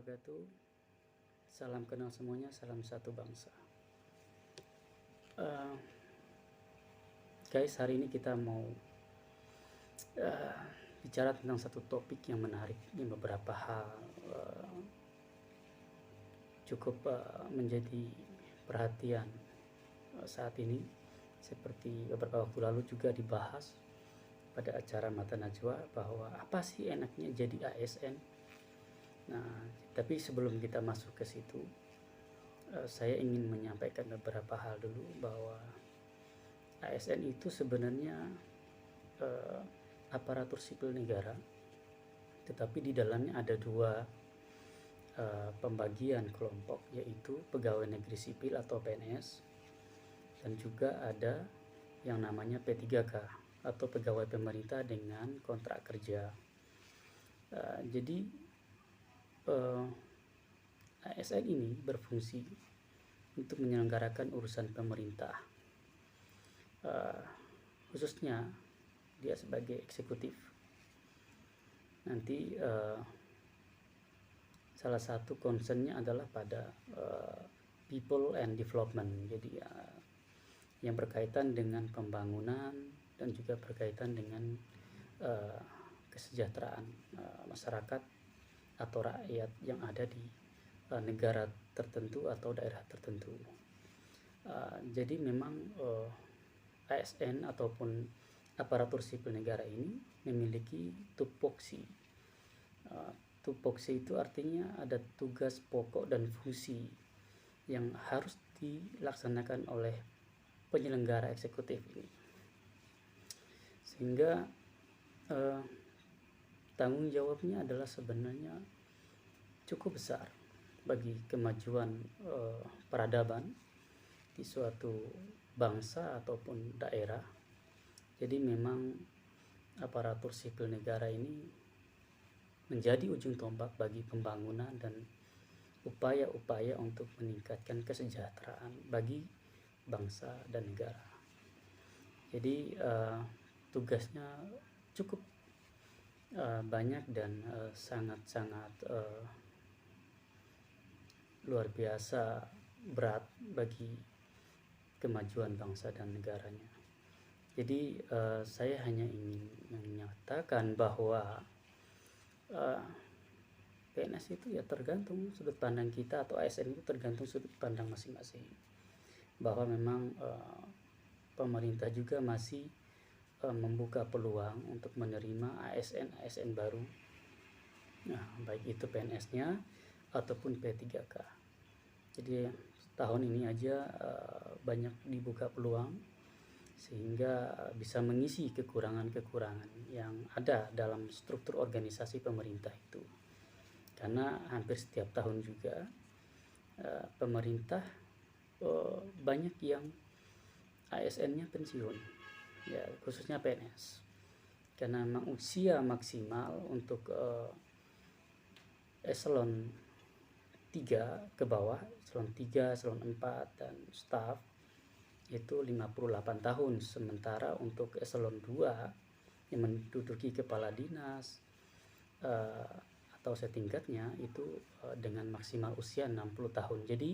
wabarakatuh. Salam kenal semuanya, salam satu bangsa. Guys, hari ini kita mau bicara tentang satu topik yang menarik, yang beberapa hal cukup menjadi perhatian saat ini. Seperti beberapa waktu lalu juga dibahas pada acara Mata Najwa bahwa apa sih enaknya jadi ASN. Nah, tapi sebelum kita masuk ke situ, saya ingin menyampaikan beberapa hal dulu bahwa ASN itu sebenarnya aparatur sipil negara, tetapi di dalamnya ada dua pembagian kelompok, yaitu pegawai negeri sipil atau PNS, dan juga ada yang namanya P3K atau pegawai pemerintah dengan kontrak kerja. Jadi ASN ini berfungsi untuk menyelenggarakan urusan pemerintah, khususnya dia sebagai eksekutif. Nanti salah satu concernnya adalah pada people and development, jadi yang berkaitan dengan pembangunan dan juga berkaitan dengan kesejahteraan masyarakat atau rakyat yang ada di negara tertentu atau daerah tertentu. Jadi memang ASN ataupun aparatur sipil negara ini memiliki tupoksi. Tupoksi itu artinya ada tugas pokok dan fungsi yang harus dilaksanakan oleh penyelenggara eksekutif ini, sehingga tanggung jawabnya adalah sebenarnya cukup besar bagi kemajuan peradaban di suatu bangsa ataupun daerah. Jadi memang aparatur sipil negara ini menjadi ujung tombak bagi pembangunan dan upaya-upaya untuk meningkatkan kesejahteraan bagi bangsa dan negara. Jadi tugasnya cukup banyak dan sangat-sangat luar biasa berat bagi kemajuan bangsa dan negaranya. Jadi saya hanya ingin menyatakan bahwa PNS itu ya tergantung sudut pandang kita, atau ASN itu tergantung sudut pandang masing-masing. Bahwa memang pemerintah juga masih membuka peluang untuk menerima ASN baru, nah, baik itu PNS-nya ataupun P3K. Jadi tahun ini aja banyak dibuka peluang sehingga bisa mengisi kekurangan-kekurangan yang ada dalam struktur organisasi pemerintah itu. Karena hampir setiap tahun juga pemerintah banyak yang ASN-nya pensiun, ya khususnya PNS, karena memang usia maksimal untuk eselon 3 ke bawah, eselon 3, eselon 4 dan staf itu 58 tahun, sementara untuk eselon 2 yang menduduki kepala dinas atau setingkatnya itu dengan maksimal usia 60 tahun. Jadi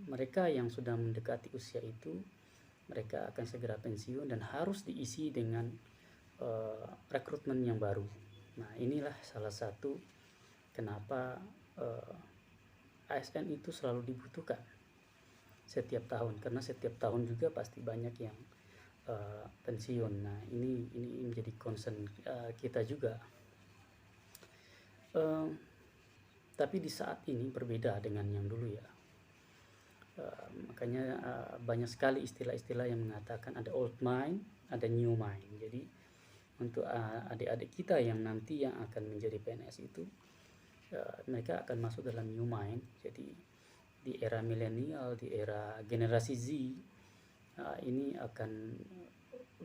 mereka yang sudah mendekati usia itu, mereka akan segera pensiun dan harus diisi dengan rekrutmen yang baru. Nah, inilah salah satu kenapa ASN itu selalu dibutuhkan setiap tahun, karena setiap tahun juga pasti banyak yang pensiun. Nah, ini menjadi concern kita juga. Tapi di saat ini berbeda dengan yang dulu ya. Makanya banyak sekali istilah-istilah yang mengatakan ada old mind, ada new mind. Jadi untuk adik-adik kita yang nanti yang akan menjadi PNS itu, mereka akan masuk dalam new mind. Jadi di era milenial, di era generasi Z, ini akan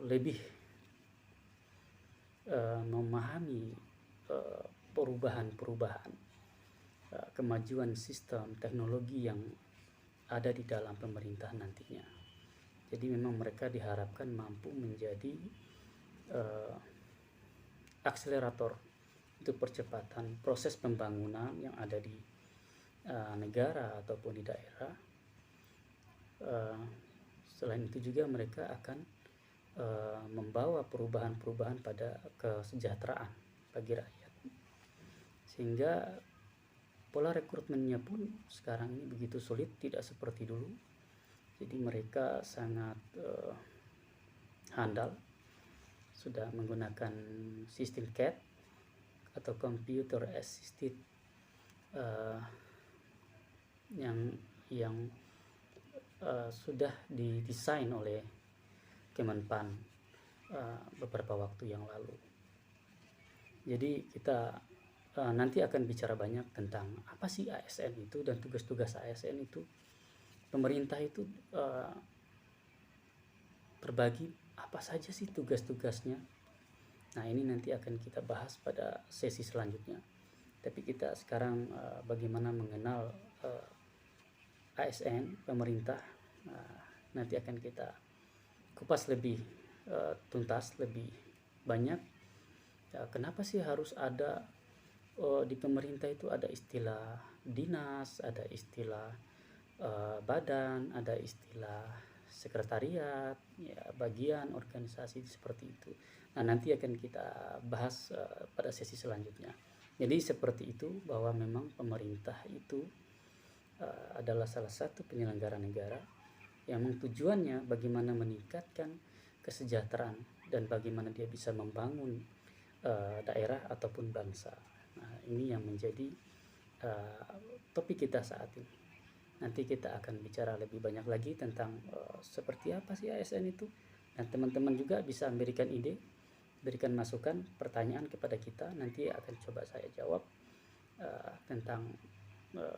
lebih memahami perubahan-perubahan kemajuan sistem teknologi yang ada di dalam pemerintah nantinya. Jadi memang mereka diharapkan mampu menjadi akselerator untuk percepatan proses pembangunan yang ada di negara ataupun di daerah. Selain itu juga mereka akan membawa perubahan-perubahan pada kesejahteraan bagi rakyat, sehingga pola rekrutmennya pun sekarang ini begitu sulit, tidak seperti dulu. Jadi mereka sangat handal, sudah menggunakan sistem CAD atau Computer Assisted yang sudah didesain oleh Kemenpan beberapa waktu yang lalu. Jadi kita nanti akan bicara banyak tentang apa sih ASN itu dan tugas-tugas ASN itu. Pemerintah itu terbagi apa saja sih tugas-tugasnya. Nah, ini nanti akan kita bahas pada sesi selanjutnya. Tapi kita sekarang bagaimana mengenal ASN pemerintah, nanti akan kita kupas lebih tuntas, lebih banyak. Ya, kenapa sih harus ada di pemerintah itu ada istilah dinas, ada istilah badan, ada istilah sekretariat, ya, bagian organisasi seperti itu. Nah, nanti akan kita bahas pada sesi selanjutnya. Jadi seperti itu, bahwa memang pemerintah itu adalah salah satu penyelenggara negara yang tujuannya bagaimana meningkatkan kesejahteraan dan bagaimana dia bisa membangun daerah ataupun bangsa. Nah, ini yang menjadi topik kita saat ini. Nanti kita akan bicara lebih banyak lagi tentang seperti apa sih ASN itu, dan teman-teman juga bisa memberikan ide, berikan masukan, pertanyaan kepada kita. Nanti akan coba saya jawab tentang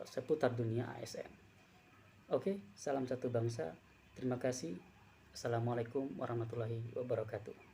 seputar dunia ASN. Oke, salam satu bangsa. Terima kasih. Assalamualaikum warahmatullahi wabarakatuh.